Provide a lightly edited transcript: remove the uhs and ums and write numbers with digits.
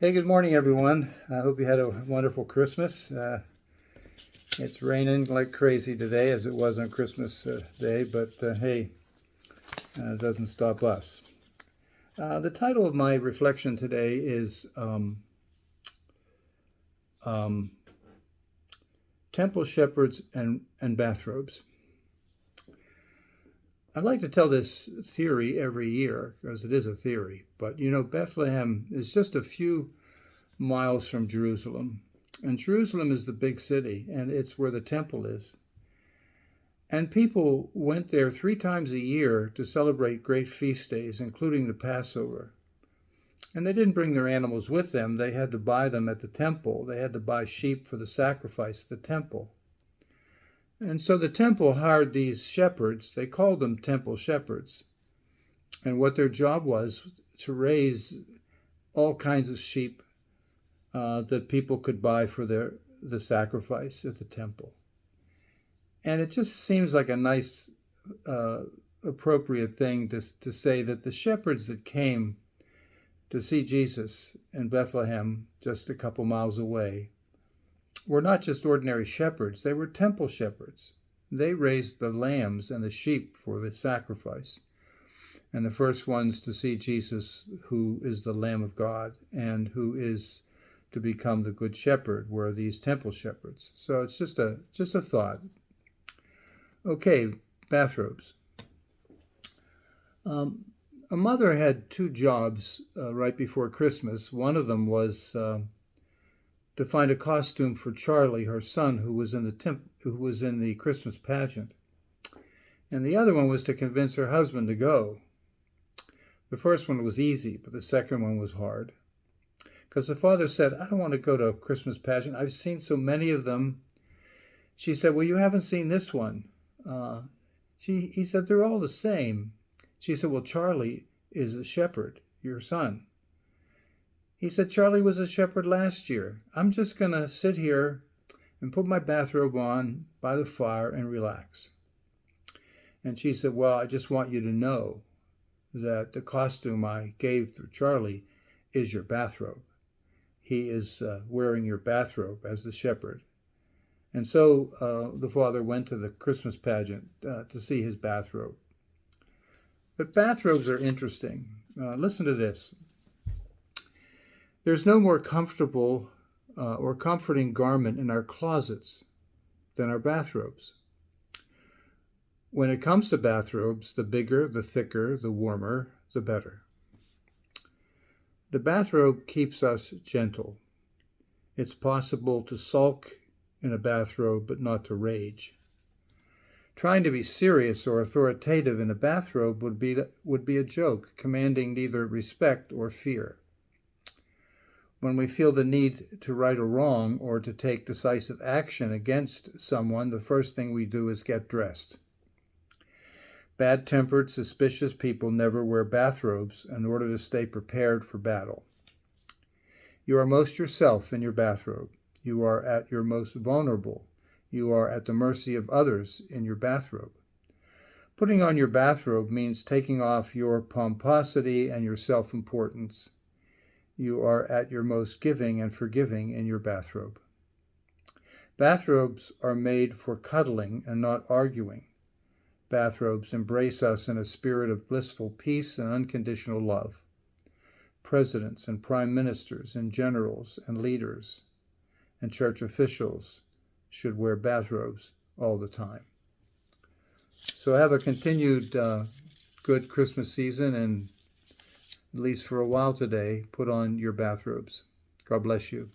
Hey, good morning, everyone. I hope you had a wonderful Christmas. It's raining like crazy today, as it was on Christmas Day, but hey, it doesn't stop us. The title of my reflection today is Temple Shepherds and Bathrobes. I'd like to tell this theory every year, because it is a theory, but Bethlehem is just a few miles from Jerusalem. And Jerusalem is the big city, and it's where the temple is. And people went there 3 times a year to celebrate great feast days, including the Passover. And they didn't bring their animals with them. They had to buy them at the temple. They had to buy sheep for the sacrifice at the temple. And so the temple hired these shepherds. They called them temple shepherds. And what their job was to raise all kinds of sheep that people could buy for the sacrifice at the temple. And it just seems like a nice, appropriate thing to say that the shepherds that came to see Jesus in Bethlehem, just a couple miles away, were not just ordinary shepherds. They were temple shepherds. They raised the lambs and the sheep for the sacrifice. And the first ones to see Jesus, who is the Lamb of God and who is to become the good shepherd, were these temple shepherds. So it's just a thought. Okay, bathrobes. A mother had 2 jobs right before Christmas. One of them was to find a costume for Charlie, her son, who was in the Christmas pageant. And the other one was to convince her husband to go. The first one was easy, but the second one was hard. Because the father said, I don't want to go to a Christmas pageant. I've seen so many of them. She said, well, you haven't seen this one. He said, they're all the same. She said, well, Charlie is a shepherd, your son. He said, Charlie was a shepherd last year. I'm just going to sit here and put my bathrobe on by the fire and relax. And she said, well, I just want you to know that the costume I gave for Charlie is your bathrobe. He is wearing your bathrobe as the shepherd. And so the father went to the Christmas pageant to see his bathrobe. But bathrobes are interesting. Listen to this. There's no more comfortable or comforting garment in our closets than our bathrobes. When it comes to bathrobes, the bigger, the thicker, the warmer, the better. The bathrobe keeps us gentle. It's possible to sulk in a bathrobe, but not to rage. Trying to be serious or authoritative in a bathrobe would be a joke, commanding neither respect or fear. When we feel the need to right a wrong or to take decisive action against someone, the first thing we do is get dressed. Bad-tempered, suspicious people never wear bathrobes in order to stay prepared for battle. You are most yourself in your bathrobe. You are at your most vulnerable. You are at the mercy of others in your bathrobe. Putting on your bathrobe means taking off your pomposity and your self-importance. You are at your most giving and forgiving in your bathrobe. Bathrobes are made for cuddling and not arguing. Bathrobes embrace us in a spirit of blissful peace and unconditional love. Presidents and prime ministers and generals and leaders and church officials should wear bathrobes all the time. So have a continued good Christmas season, and at least for a while today, put on your bathrobes. God bless you.